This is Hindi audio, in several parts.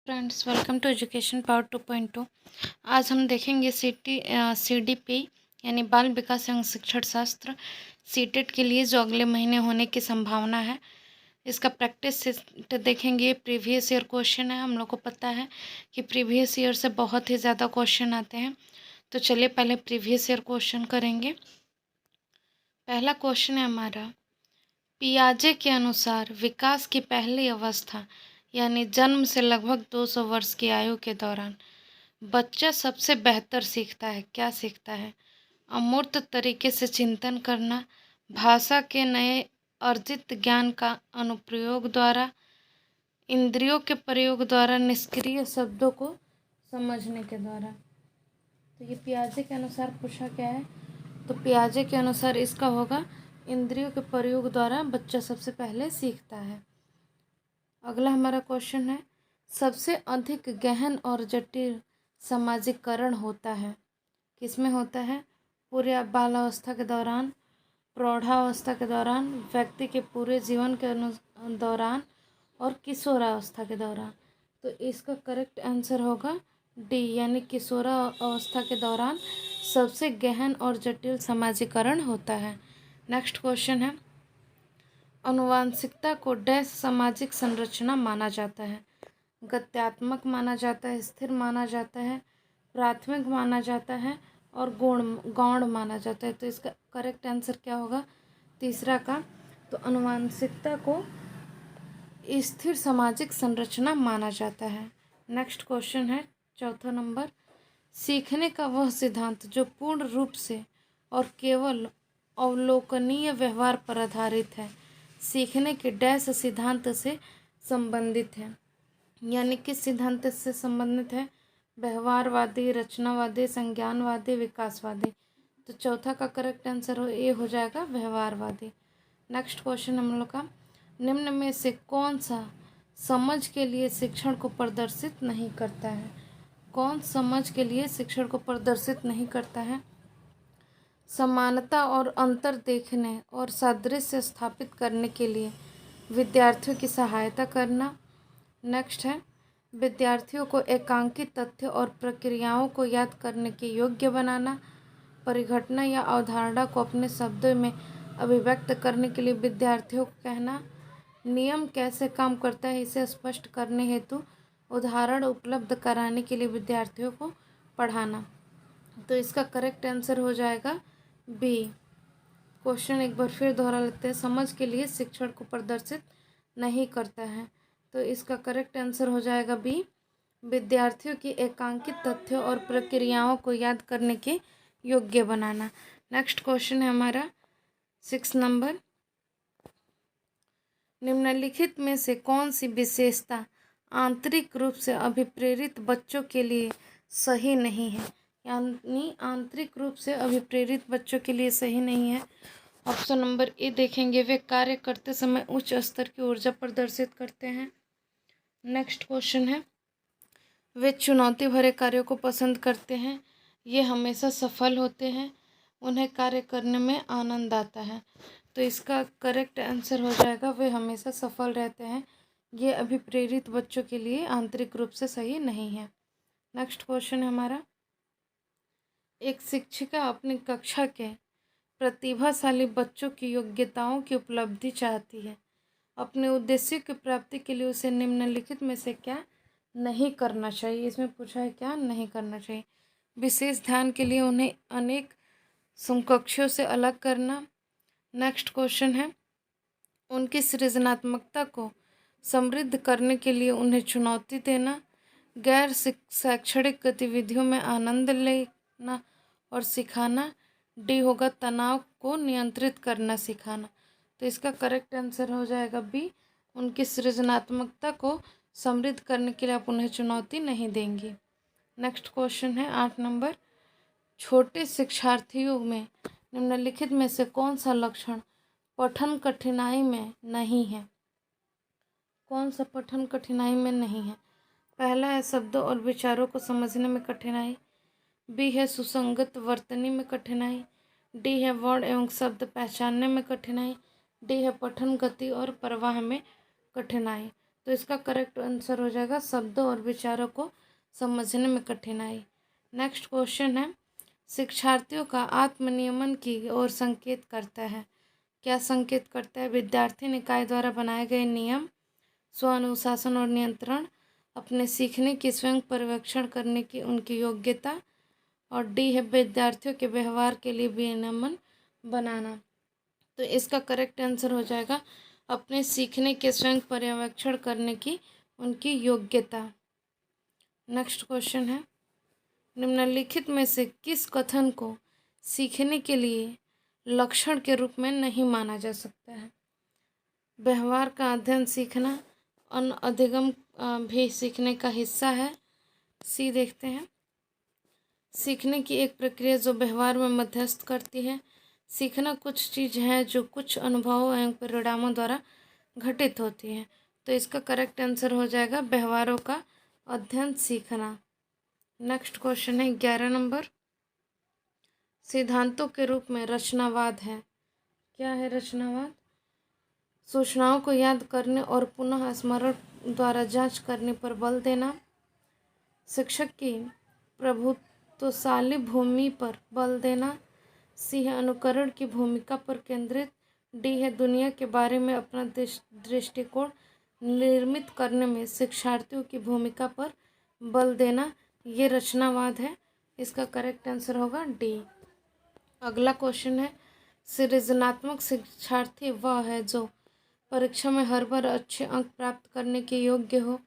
Friends, welcome to education power 2.2। आज हम देखेंगे CDP यानी बाल विकास एवं शिक्षण शास्त्र सीटेट के लिए जो अगले महीने होने की संभावना है। इसका प्रैक्टिस सेट देखेंगे। प्रीवियस ईयर क्वेश्चन है। हम लोग को पता है कि प्रीवियस ईयर से बहुत ही ज़्यादा क्वेश्चन आते हैं। तो चलिए पहले प्रीवियस ईयर क्वेश्चन करेंगे। पहला क्वेश्चन है हमारा, पियाजे के अनुसार विकास की पहली अवस्था यानी जन्म से लगभग 200 वर्ष की आयु के दौरान बच्चा सबसे बेहतर सीखता है। क्या सीखता है? अमूर्त तरीके से चिंतन करना, भाषा के नए अर्जित ज्ञान का अनुप्रयोग द्वारा, इंद्रियों के प्रयोग द्वारा, निष्क्रिय शब्दों को समझने के द्वारा। तो ये पियाजे के अनुसार पूछा क्या है? तो पियाजे के अनुसार इसका होगा इंद्रियों के प्रयोग द्वारा बच्चा सबसे पहले सीखता है। अगला हमारा क्वेश्चन है, सबसे अधिक गहन और जटिल सामाजिकरण होता है। किसमें होता है? पूरे बालावस्था के दौरान, प्रौढ़ावस्था के दौरान, व्यक्ति के पूरे जीवन के दौरान और किशोरावस्था के दौरान। तो इसका करेक्ट आंसर होगा डी यानी किशोरावस्था के दौरान सबसे गहन और जटिल समाजीकरण होता है। नेक्स्ट क्वेश्चन है, अनुवांशिकता को डैश सामाजिक संरचना माना जाता है। गत्यात्मक माना जाता है, स्थिर माना जाता है, प्राथमिक माना जाता है और गौण माना जाता है। तो इसका करेक्ट आंसर क्या होगा? तीसरा का। तो अनुवांशिकता को स्थिर सामाजिक संरचना माना जाता है। नेक्स्ट क्वेश्चन है चौथा नंबर, सीखने का वह सिद्धांत जो पूर्ण रूप से और केवल अवलोकनीय व्यवहार पर आधारित है, सीखने के डैश सिद्धांत से संबंधित है। यानी किस सिद्धांत से संबंधित है? व्यवहारवादी, रचनावादी, संज्ञानवादी, विकासवादी। तो चौथा का करेक्ट आंसर ये हो जाएगा व्यवहारवादी। नेक्स्ट क्वेश्चन हम लोग का, निम्न में से कौन सा समझ के लिए शिक्षण को प्रदर्शित नहीं करता है? कौन समझ के लिए शिक्षण को प्रदर्शित नहीं करता है? समानता और अंतर देखने और सादृश्य स्थापित करने के लिए विद्यार्थियों की सहायता करना। नेक्स्ट है, विद्यार्थियों को एकांकित तथ्य और प्रक्रियाओं को याद करने के योग्य बनाना। परिघटना या अवधारणा को अपने शब्दों में अभिव्यक्त करने के लिए विद्यार्थियों को कहना। नियम कैसे काम करता है इसे स्पष्ट करने हेतु उदाहरण उपलब्ध कराने के लिए विद्यार्थियों को पढ़ाना। तो इसका करेक्ट आंसर हो जाएगा बी। क्वेश्चन एक बार फिर दोहरा लेते हैं, समझ के लिए शिक्षण को प्रदर्शित नहीं करता है। तो इसका करेक्ट आंसर हो जाएगा बी, विद्यार्थियों की एकांकित तथ्यों और प्रक्रियाओं को याद करने के योग्य बनाना। नेक्स्ट क्वेश्चन है हमारा 6 नंबर, निम्नलिखित में से कौन सी विशेषता आंतरिक रूप से अभिप्रेरित बच्चों के लिए सही नहीं है? यानी आंतरिक रूप से अभिप्रेरित बच्चों के लिए सही नहीं है। ऑप्शन नंबर ए देखेंगे, वे कार्य करते समय उच्च स्तर की ऊर्जा प्रदर्शित करते हैं। नेक्स्ट क्वेश्चन है, वे चुनौती भरे कार्यों को पसंद करते हैं, ये हमेशा सफल होते हैं, उन्हें कार्य करने में आनंद आता है। तो इसका करेक्ट आंसर हो जाएगा वे हमेशा सफल रहते हैं। ये अभिप्रेरित बच्चों के लिए आंतरिक रूप से सही नहीं है। नेक्स्ट क्वेश्चन है हमारा, एक शिक्षिका अपनी कक्षा के प्रतिभाशाली बच्चों की योग्यताओं की उपलब्धि चाहती है। अपने उद्देश्य की प्राप्ति के लिए उसे निम्नलिखित में से क्या नहीं करना चाहिए? इसमें पूछा है क्या नहीं करना चाहिए। विशेष ध्यान के लिए उन्हें अनेक समकक्षों से अलग करना। नेक्स्ट क्वेश्चन है, उनकी सृजनात्मकता को समृद्ध करने के लिए उन्हें चुनौती देना। गैर शैक्षणिक गतिविधियों में आनंद लेना और सिखाना। डी होगा तनाव को नियंत्रित करना सिखाना। तो इसका करेक्ट आंसर हो जाएगा बी, उनकी सृजनात्मकता को समृद्ध करने के लिए आप उन्हें चुनौती नहीं देंगी। नेक्स्ट क्वेश्चन है 8 नंबर, छोटे शिक्षार्थियों में निम्नलिखित में से कौन सा लक्षण पठन कठिनाई में नहीं है? कौन सा पठन कठिनाई में नहीं है? पहला है शब्दों और विचारों को समझने में कठिनाई। बी है सुसंगत वर्तनी में कठिनाई। डी है वर्ण एवं शब्द पहचानने में कठिनाई। डी है पठन गति और प्रवाह में कठिनाई। तो इसका करेक्ट आंसर हो जाएगा शब्दों और विचारों को समझने में कठिनाई। नेक्स्ट क्वेश्चन है, शिक्षार्थियों का आत्मनियमन की ओर संकेत करता है। क्या संकेत करता है? विद्यार्थी निकाय द्वारा बनाए गए नियम, स्व अनुशासन और नियंत्रण, अपने सीखने की स्वयं पर्यवेक्षण करने की उनकी योग्यता, और डी है विद्यार्थियों के व्यवहार के लिए विनियमन बनाना। तो इसका करेक्ट आंसर हो जाएगा अपने सीखने के स्वयं पर्यवेक्षण करने की उनकी योग्यता। नेक्स्ट क्वेश्चन है, निम्नलिखित में से किस कथन को सीखने के लिए लक्षण के रूप में नहीं माना जा सकता है? व्यवहार का अध्ययन सीखना, अधिगम भी सीखने का हिस्सा है। सी देखते हैं, सीखने की एक प्रक्रिया जो व्यवहार में मध्यस्थ करती है। सीखना कुछ चीज़ है जो कुछ अनुभवों एवं परिणामों द्वारा घटित होती है। तो इसका करेक्ट आंसर हो जाएगा व्यवहारों का अध्ययन सीखना। नेक्स्ट क्वेश्चन है 11 नंबर, सिद्धांतों के रूप में रचनावाद है। क्या है रचनावाद? सूचनाओं को याद करने और पुनः स्मरण द्वारा जांच करने पर बल देना, शिक्षक की प्रभुत्वशाली भूमि पर बल देना, सी है अनुकरण की भूमिका पर केंद्रित, डी है दुनिया के बारे में अपना दृष्टिकोण निर्मित करने में शिक्षार्थियों की भूमिका पर बल देना। ये रचनावाद है। इसका करेक्ट आंसर होगा डी। अगला क्वेश्चन है, सृजनात्मक शिक्षार्थी वह है जो परीक्षा में हर बार अच्छे अंक प्राप्त करने के योग्य हो,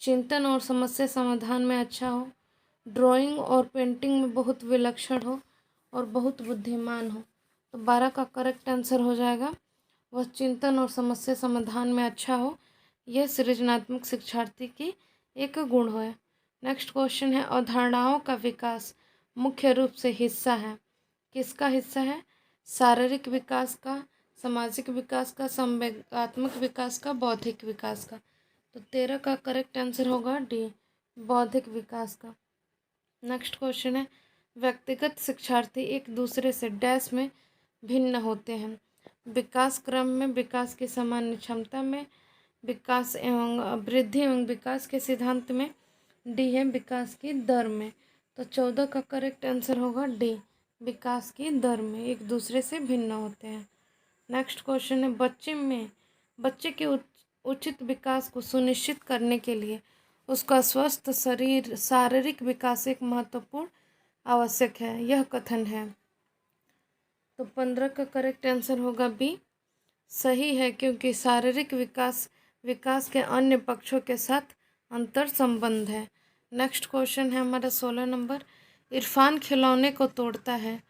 चिंतन और समस्या समाधान में अच्छा हो, ड्राइंग और पेंटिंग में बहुत विलक्षण हो और बहुत बुद्धिमान हो। तो 12 का करेक्ट आंसर हो जाएगा वह चिंतन और समस्या समाधान में अच्छा हो। यह सृजनात्मक शिक्षार्थी की एक गुण है। नेक्स्ट क्वेश्चन है, अवधारणाओं का विकास मुख्य रूप से हिस्सा है। किसका हिस्सा है? शारीरिक विकास का, सामाजिक विकास का, संवेगात्मक विकास का, बौद्धिक विकास का। तो 13 का करेक्ट आंसर होगा डी, बौद्धिक विकास का। नेक्स्ट क्वेश्चन है, व्यक्तिगत शिक्षार्थी एक दूसरे से डैश में भिन्न होते हैं। विकास क्रम में, विकास की सामान्य क्षमता में, विकास एवं वृद्धि एवं विकास के सिद्धांत में, डी है विकास की दर में। तो 14 का करेक्ट आंसर होगा डी, विकास की दर में एक दूसरे से भिन्न होते हैं। नेक्स्ट क्वेश्चन है, बच्चे के उचित विकास को सुनिश्चित करने के लिए उसका स्वस्थ शारीरिक विकास एक महत्वपूर्ण आवश्यक है। यह कथन है। तो 15 का करेक्ट आंसर होगा बी, सही है, क्योंकि शारीरिक विकास के अन्य पक्षों के साथ अंतर संबंध है। नेक्स्ट क्वेश्चन है हमारा 16 नंबर, इरफान खिलौने को तोड़ता है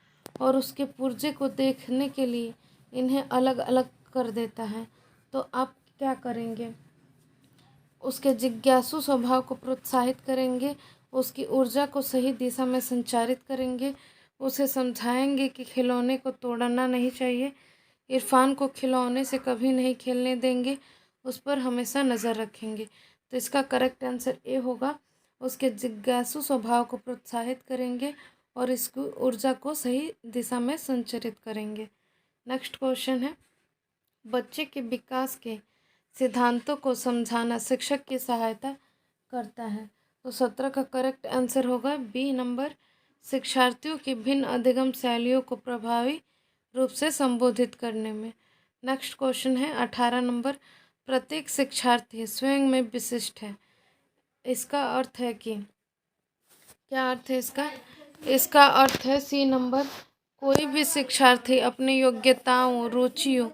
और उसके पुर्जे को देखने के लिए इन्हें अलग अलग कर देता है। तो आप क्या करेंगे? उसके जिज्ञासु स्वभाव को प्रोत्साहित करेंगे, उसकी ऊर्जा को सही दिशा में संचारित करेंगे, उसे समझाएंगे कि खिलौने को तोड़ना नहीं चाहिए, इरफान को खिलौने से कभी नहीं खेलने देंगे, उस पर हमेशा नज़र रखेंगे। तो इसका करेक्ट आंसर ए होगा, उसके जिज्ञासु स्वभाव को प्रोत्साहित करेंगे और इसकी ऊर्जा को सही दिशा में संचारित करेंगे। नेक्स्ट क्वेश्चन है, बच्चे के विकास के सिद्धांतों को समझाना शिक्षक की सहायता करता है। तो 17 का करेक्ट आंसर होगा बी नंबर, शिक्षार्थियों की भिन्न अधिगम शैलियों को प्रभावी रूप से संबोधित करने में। नेक्स्ट क्वेश्चन है 18 नंबर, प्रत्येक शिक्षार्थी स्वयं में विशिष्ट है। इसका अर्थ है कि, क्या अर्थ है इसका? इसका अर्थ है सी नंबर, कोई भी शिक्षार्थी अपनी योग्यताओं, रुचियों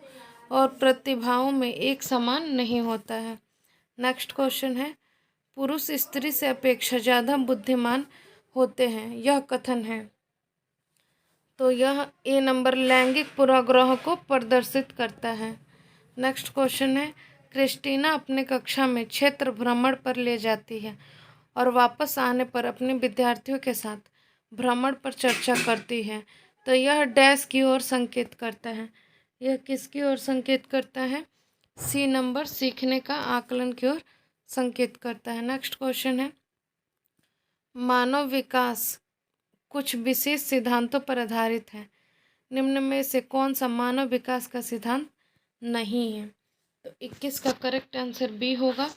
और प्रतिभाओं में एक समान नहीं होता है। नेक्स्ट क्वेश्चन है, पुरुष स्त्री से अपेक्षा ज़्यादा बुद्धिमान होते हैं। यह कथन है। तो यह ए नंबर लैंगिक पूर्वाग्रह को प्रदर्शित करता है। नेक्स्ट क्वेश्चन है, क्रिस्टीना अपने कक्षा में क्षेत्र भ्रमण पर ले जाती है और वापस आने पर अपने विद्यार्थियों के साथ भ्रमण पर चर्चा करती है। तो यह डैश की ओर संकेत करता है। यह किसकी ओर संकेत करता है? सी नंबर, सीखने का आकलन की ओर संकेत करता है। नेक्स्ट क्वेश्चन है, मानव विकास कुछ विशेष सिद्धांतों पर आधारित है। निम्न में से कौन सा मानव विकास का सिद्धांत नहीं है? तो 21 का करेक्ट आंसर बी होगा।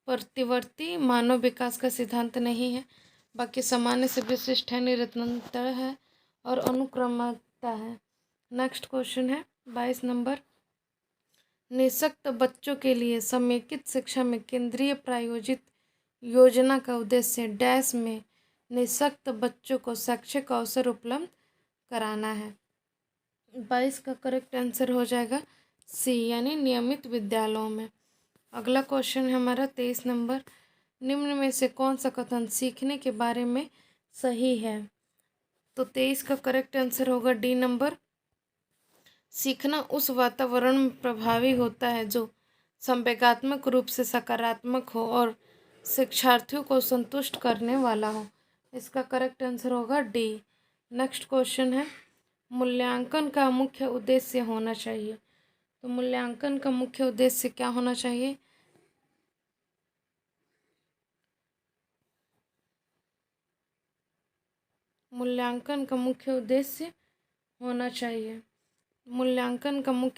प्रतिवर्ती मानव विकास का सिद्धांत नहीं है, बाकी सामान्य से विशिष्ट है, निरंतर है और अनुक्रमता है। नेक्स्ट क्वेश्चन है 22 नंबर। निःशक्त बच्चों के लिए समेकित शिक्षा में केंद्रीय प्रायोजित योजना का उद्देश्य डैश में निःशक्त बच्चों को शैक्षिक अवसर उपलब्ध कराना है। 22 का करेक्ट आंसर हो जाएगा सी, यानी नियमित विद्यालयों में। अगला क्वेश्चन है हमारा 23 नंबर। निम्न में से कौन सा कथन सीखने के बारे में सही है? तो 23 का करेक्ट आंसर होगा डी नंबर। सीखना उस वातावरण में प्रभावी होता है जो संवेगात्मक रूप से सकारात्मक हो और शिक्षार्थियों को संतुष्ट करने वाला हो। इसका करेक्ट आंसर होगा डी। नेक्स्ट क्वेश्चन है मूल्यांकन का मुख्य उद्देश्य होना चाहिए। तो मूल्यांकन का मुख्य उद्देश्य क्या होना चाहिए? मूल्यांकन का मुख्य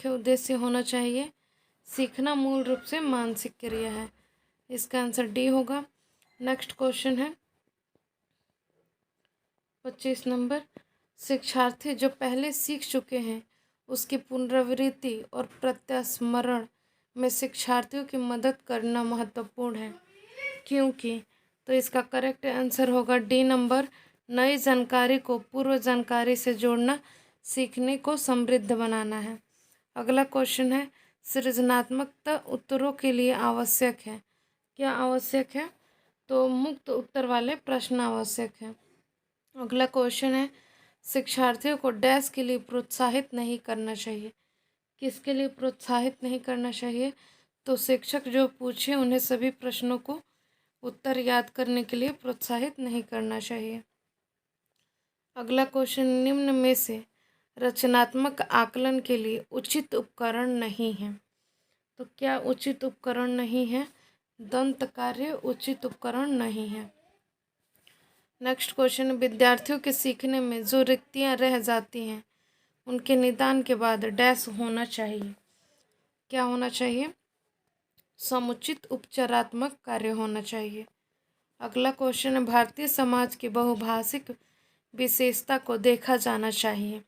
उद्देश्य होना चाहिए सीखना मूल रूप से मानसिक क्रिया है। इसका आंसर डी होगा। नेक्स्ट क्वेश्चन है 25 नंबर। शिक्षार्थी जो पहले सीख चुके हैं उसकी पुनरावृत्ति और प्रत्यास्मरण में शिक्षार्थियों की मदद करना महत्वपूर्ण है, क्योंकि तो इसका करेक्ट आंसर होगा डी नंबर। नई जानकारी को पूर्व जानकारी से जोड़ना सीखने को समृद्ध बनाना है। अगला क्वेश्चन है सृजनात्मकता उत्तरों के लिए आवश्यक है। क्या आवश्यक है? तो मुक्त उत्तर वाले प्रश्न आवश्यक है। अगला क्वेश्चन है शिक्षार्थियों को डैश के लिए प्रोत्साहित नहीं करना चाहिए। किसके लिए प्रोत्साहित नहीं करना चाहिए? तो शिक्षक जो पूछे उन्हें सभी प्रश्नों को उत्तर याद करने के लिए प्रोत्साहित नहीं करना चाहिए। अगला क्वेश्चन निम्न में से रचनात्मक आकलन के लिए उचित उपकरण नहीं है। तो क्या उचित उपकरण नहीं है? दंत कार्य उचित उपकरण नहीं है। नेक्स्ट क्वेश्चन विद्यार्थियों के सीखने में जो रिक्तियां रह जाती हैं उनके निदान के बाद डैश होना चाहिए। क्या होना चाहिए? समुचित उपचारात्मक कार्य होना चाहिए। अगला क्वेश्चन है भारतीय समाज की बहुभाषिक विशेषता को देखा जाना चाहिए।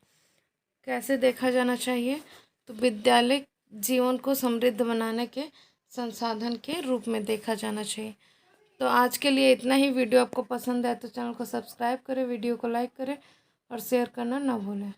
कैसे देखा जाना चाहिए? तो विद्यालय जीवन को समृद्ध बनाने के संसाधन के रूप में देखा जाना चाहिए। तो आज के लिए इतना ही। वीडियो आपको पसंद आए तो चैनल को सब्सक्राइब करें, वीडियो को लाइक करें और शेयर करना ना भूलें।